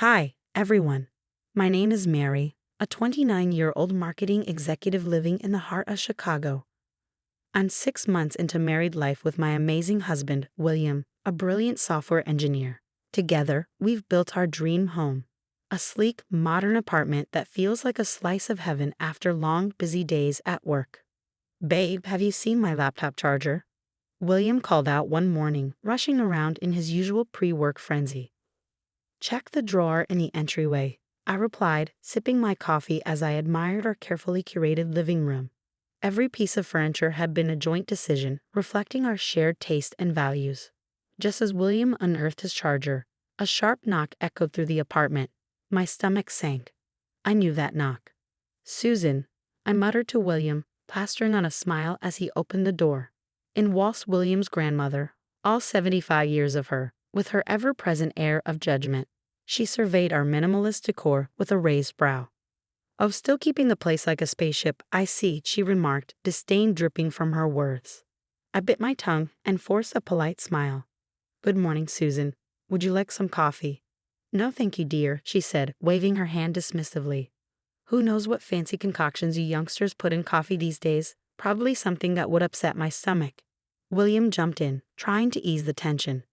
Hi, everyone. My name is Mary, a 29-year-old marketing executive living in the heart of Chicago. I'm 6 months into married life with my amazing husband, William, a brilliant software engineer. Together, we've built our dream home, a sleek, modern apartment that feels like a slice of heaven after long, busy days at work. Babe, have you seen my laptop charger? William called out one morning, rushing around in his usual pre-work frenzy. Check the drawer in the entryway, I replied, sipping my coffee as I admired our carefully curated living room. Every piece of furniture had been a joint decision, reflecting our shared taste and values. Just as William unearthed his charger, a sharp knock echoed through the apartment. My stomach sank. I knew that knock. "Susan," I muttered to William, plastering on a smile as he opened the door. In waltzed William's grandmother, all 75 years of her, with her ever-present air of judgment. She surveyed our minimalist decor with a raised brow. "Oh, still keeping the place like a spaceship, I see," she remarked, disdain dripping from her words. I bit my tongue and forced a polite smile. "Good morning, Susan. Would you like some coffee?" "No, thank you, dear," she said, waving her hand dismissively. "Who knows what fancy concoctions you youngsters put in coffee these days? Probably something that would upset my stomach." William jumped in, trying to ease the tension.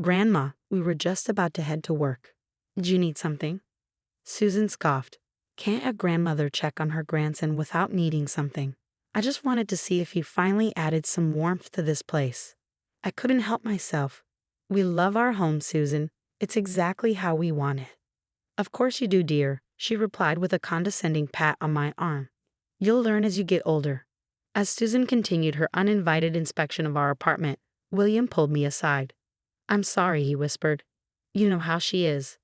"Grandma, we were just about to head to work. Do you need something?" Susan scoffed. "Can't a grandmother check on her grandson without needing something? I just wanted to see if you finally added some warmth to this place." I couldn't help myself. "We love our home, Susan. It's exactly how we want it." "Of course you do, dear," she replied with a condescending pat on my arm. "You'll learn as you get older." As Susan continued her uninvited inspection of our apartment, William pulled me aside. "I'm sorry," he whispered. "You know how she is."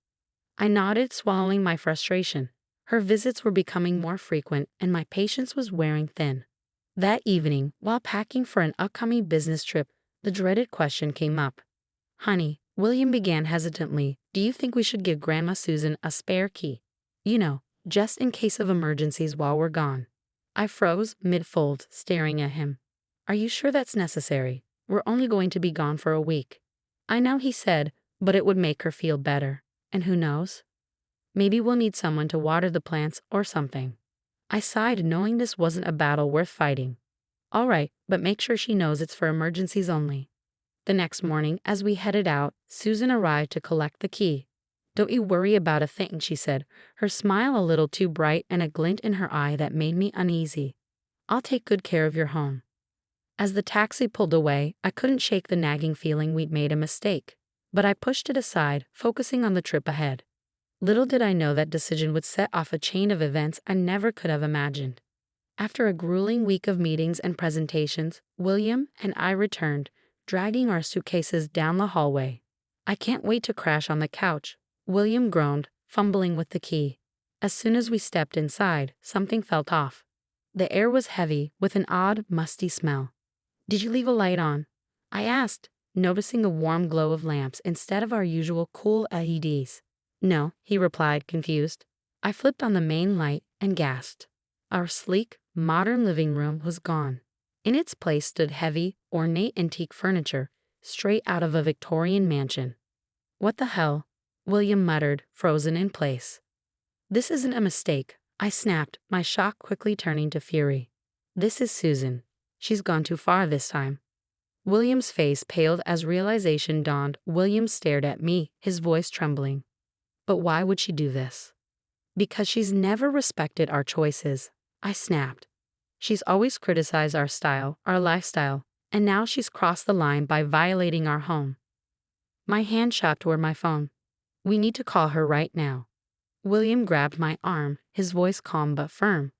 I nodded, swallowing my frustration. Her visits were becoming more frequent, and my patience was wearing thin. That evening, while packing for an upcoming business trip, the dreaded question came up. "Honey," William began hesitantly, "do you think we should give Grandma Susan a spare key? You know, just in case of emergencies while we're gone." I froze mid-fold, staring at him. "Are you sure that's necessary? We're only going to be gone for a week." "I know," he said, "but it would make her feel better. And who knows? Maybe we'll need someone to water the plants or something." I sighed, knowing this wasn't a battle worth fighting. "All right, but make sure she knows it's for emergencies only." The next morning, as we headed out, Susan arrived to collect the key. "Don't you worry about a thing," she said, her smile a little too bright and a glint in her eye that made me uneasy. "I'll take good care of your home." As the taxi pulled away, I couldn't shake the nagging feeling we'd made a mistake. But I pushed it aside, focusing on the trip ahead. Little did I know that decision would set off a chain of events I never could have imagined. After a grueling week of meetings and presentations, William and I returned, dragging our suitcases down the hallway. "I can't wait to crash on the couch," William groaned, fumbling with the key. As soon as we stepped inside, something felt off. The air was heavy, with an odd, musty smell. "Did you leave a light on?" I asked, noticing a warm glow of lamps instead of our usual cool LEDs. "No," he replied, confused. I flipped on the main light and gasped. Our sleek, modern living room was gone. In its place stood heavy, ornate antique furniture, straight out of a Victorian mansion. "What the hell?" William muttered, frozen in place. "This isn't a mistake," I snapped, my shock quickly turning to fury. "This is Susan. She's gone too far this time." William's face paled as realization dawned. William stared at me, his voice trembling. "But why would she do this?" "Because she's never respected our choices," I snapped. "She's always criticized our style, our lifestyle, and now she's crossed the line by violating our home." My hand shot toward my phone. "We need to call her right now." William grabbed my arm, his voice calm but firm.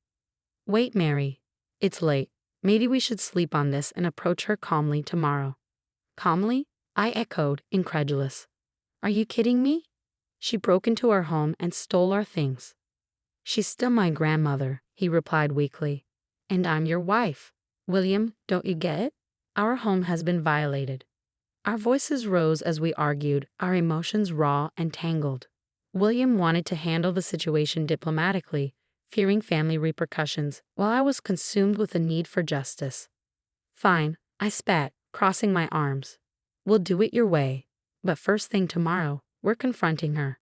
"Wait, Mary. It's late. Maybe we should sleep on this and approach her calmly tomorrow." "Calmly?" I echoed, incredulous. "Are you kidding me? She broke into our home and stole our things." "She's still my grandmother," he replied weakly. "And I'm your wife. William, don't you get it? Our home has been violated." Our voices rose as we argued, our emotions raw and tangled. William wanted to handle the situation diplomatically, fearing family repercussions, while I was consumed with a need for justice. "Fine," I spat, crossing my arms. "We'll do it your way. But first thing tomorrow, we're confronting her."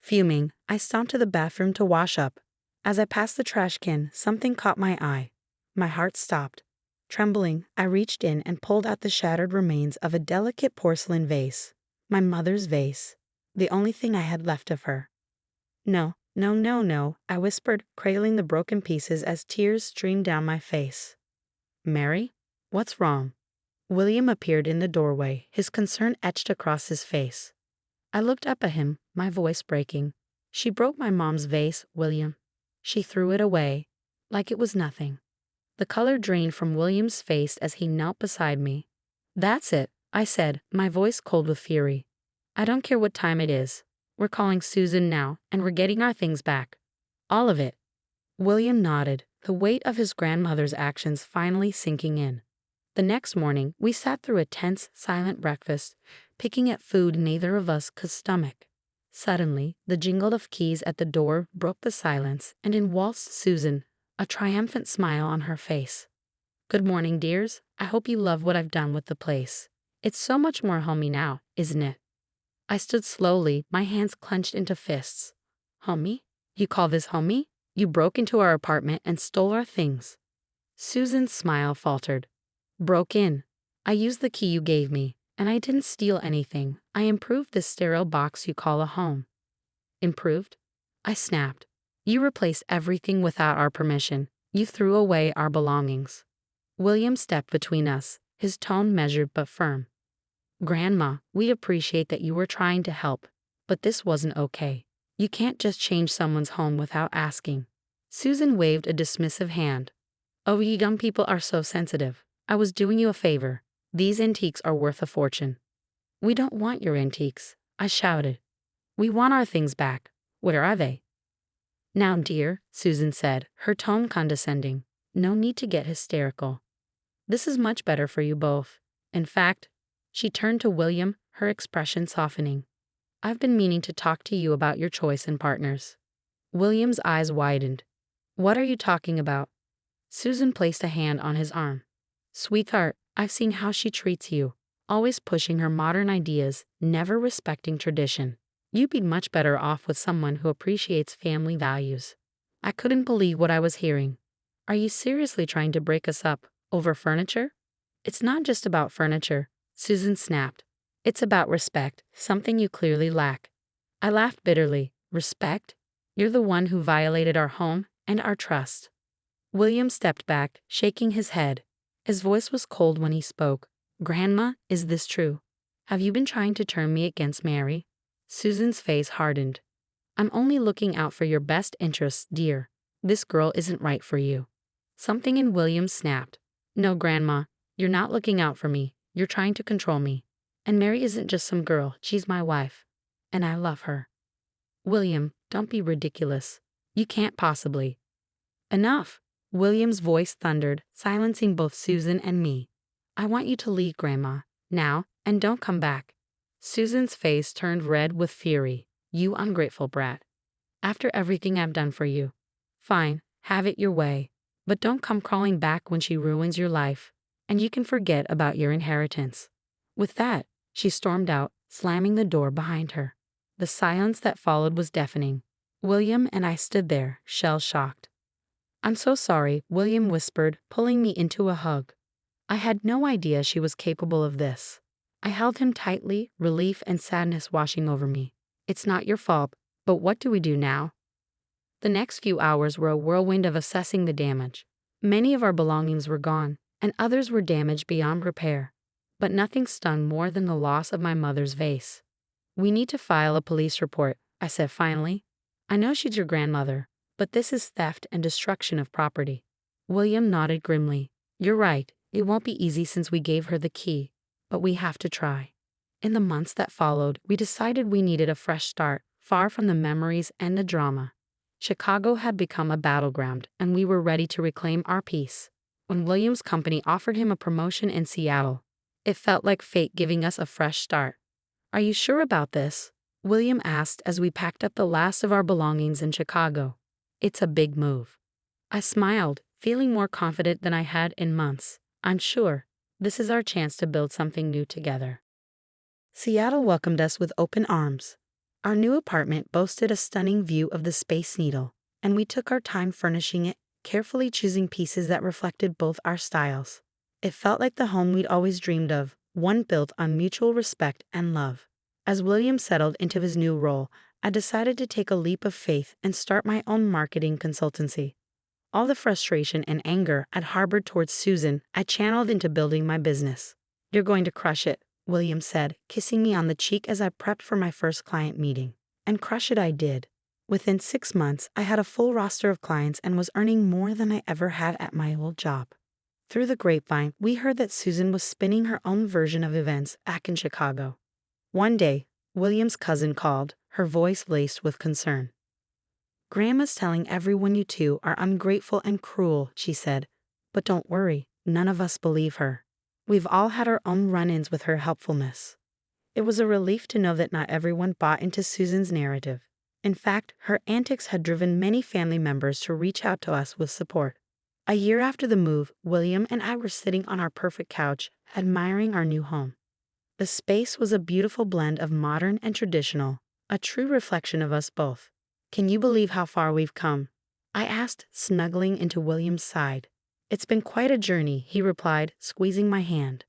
Fuming, I stomped to the bathroom to wash up. As I passed the trash can, something caught my eye. My heart stopped. Trembling, I reached in and pulled out the shattered remains of a delicate porcelain vase. My mother's vase. The only thing I had left of her. No, no, no, no, I whispered, cradling the broken pieces as tears streamed down my face. Mary? What's wrong? William appeared in the doorway, his concern etched across his face. I looked up at him, my voice breaking. She broke my mom's vase, William. She threw it away, like it was nothing. The color drained from William's face as he knelt beside me. That's it, I said, my voice cold with fury. I don't care what time it is. We're calling Susan now, and we're getting our things back. All of it. William nodded, the weight of his grandmother's actions finally sinking in. The next morning, we sat through a tense, silent breakfast, picking at food neither of us could stomach. Suddenly, the jingle of keys at the door broke the silence, and in waltzed Susan, a triumphant smile on her face. Good morning, dears. I hope you love what I've done with the place. It's so much more homey now, isn't it? I stood slowly, my hands clenched into fists. Homey? You call this homey? You broke into our apartment and stole our things. Susan's smile faltered. Broke in. I used the key you gave me, and I didn't steal anything. I improved this sterile box you call a home. Improved? I snapped. You replaced everything without our permission. You threw away our belongings. William stepped between us, his tone measured but firm. Grandma, we appreciate that you were trying to help, but this wasn't okay. You can't just change someone's home without asking. Susan waved a dismissive hand. Oh, you young people are so sensitive. I was doing you a favor. These antiques are worth a fortune. We don't want your antiques, I shouted. We want our things back. Where are they? Now, dear, Susan said, her tone condescending. No need to get hysterical. This is much better for you both. In fact, she turned to William, her expression softening. I've been meaning to talk to you about your choice in partners. William's eyes widened. What are you talking about? Susan placed a hand on his arm. Sweetheart, I've seen how she treats you, always pushing her modern ideas, never respecting tradition. You'd be much better off with someone who appreciates family values. I couldn't believe what I was hearing. Are you seriously trying to break us up over furniture? It's not just about furniture, Susan snapped. It's about respect, something you clearly lack. I laughed bitterly. Respect? You're the one who violated our home and our trust. William stepped back, shaking his head. His voice was cold when he spoke. Grandma, is this true? Have you been trying to turn me against Mary? Susan's face hardened. I'm only looking out for your best interests, dear. This girl isn't right for you. Something in William snapped. No, Grandma, you're not looking out for me. You're trying to control me. And Mary isn't just some girl, she's my wife. And I love her. William, don't be ridiculous. You can't possibly. Enough. William's voice thundered, silencing both Susan and me. I want you to leave, Grandma, now, and don't come back. Susan's face turned red with fury. You ungrateful brat. After everything I've done for you. Fine, have it your way. But don't come crawling back when she ruins your life. And you can forget about your inheritance. With that, she stormed out, slamming the door behind her. The silence that followed was deafening. William and I stood there, shell-shocked. I'm so sorry, William whispered, pulling me into a hug. I had no idea she was capable of this. I held him tightly, relief and sadness washing over me. It's not your fault, but what do we do now? The next few hours were a whirlwind of assessing the damage. Many of our belongings were gone, and others were damaged beyond repair. But nothing stung more than the loss of my mother's vase. We need to file a police report, I said finally. I know she's your grandmother, but this is theft and destruction of property. William nodded grimly. You're right, it won't be easy since we gave her the key, but we have to try. In the months that followed, we decided we needed a fresh start, far from the memories and the drama. Chicago had become a battleground, and we were ready to reclaim our peace. When William's company offered him a promotion in Seattle, it felt like fate giving us a fresh start. Are you sure about this? William asked as we packed up the last of our belongings in Chicago. It's a big move. I smiled, feeling more confident than I had in months. I'm sure. This is our chance to build something new together. Seattle welcomed us with open arms. Our new apartment boasted a stunning view of the Space Needle, and we took our time furnishing it, carefully choosing pieces that reflected both our styles. It felt like the home we'd always dreamed of, one built on mutual respect and love. As William settled into his new role, I decided to take a leap of faith and start my own marketing consultancy. All the frustration and anger I'd harbored towards Susan, I channeled into building my business. "You're going to crush it," William said, kissing me on the cheek as I prepped for my first client meeting. And crush it I did. Within 6 months, I had a full roster of clients and was earning more than I ever had at my old job. Through the grapevine, we heard that Susan was spinning her own version of events back in Chicago. One day, William's cousin called, her voice laced with concern. "Grandma's telling everyone you two are ungrateful and cruel," she said. "But don't worry, none of us believe her. We've all had our own run-ins with her helpfulness." It was a relief to know that not everyone bought into Susan's narrative. In fact, her antics had driven many family members to reach out to us with support. A year after the move, William and I were sitting on our perfect couch, admiring our new home. The space was a beautiful blend of modern and traditional, a true reflection of us both. "Can you believe how far we've come?" I asked, snuggling into William's side. "It's been quite a journey," he replied, squeezing my hand.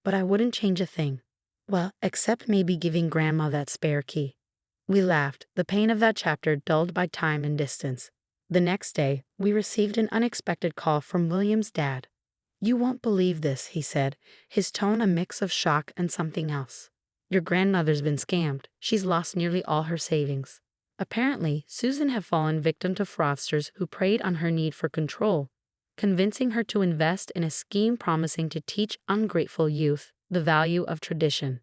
"But I wouldn't change a thing. Well, except maybe giving Grandma that spare key." We laughed, the pain of that chapter dulled by time and distance. The next day, we received an unexpected call from William's dad. "You won't believe this," he said, his tone a mix of shock and something else. "Your grandmother's been scammed. She's lost nearly all her savings." Apparently, Susan had fallen victim to fraudsters who preyed on her need for control, convincing her to invest in a scheme promising to teach ungrateful youth the value of tradition.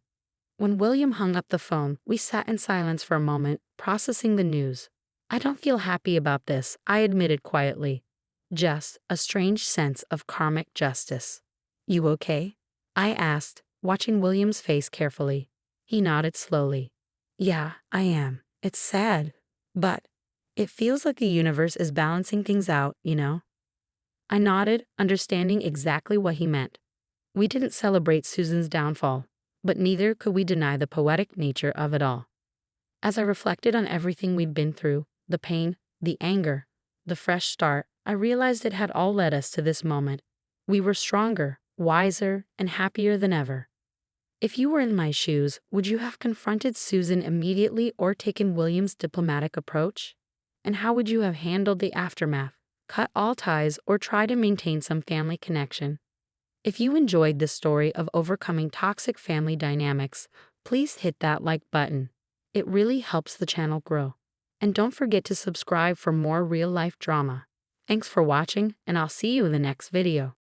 When William hung up the phone, we sat in silence for a moment, processing the news. "I don't feel happy about this," I admitted quietly. "Just a strange sense of karmic justice." "You okay?" I asked, watching William's face carefully. He nodded slowly. "Yeah, I am. It's sad, but it feels like the universe is balancing things out, you know?" I nodded, understanding exactly what he meant. We didn't celebrate Susan's downfall, but neither could we deny the poetic nature of it all. As I reflected on everything we'd been through, the pain, the anger, the fresh start, I realized it had all led us to this moment. We were stronger, wiser, and happier than ever. If you were in my shoes, would you have confronted Susan immediately or taken William's diplomatic approach? And how would you have handled the aftermath, cut all ties, or try to maintain some family connection? If you enjoyed this story of overcoming toxic family dynamics, please hit that like button. It really helps the channel grow. And don't forget to subscribe for more real-life drama. Thanks for watching, and I'll see you in the next video.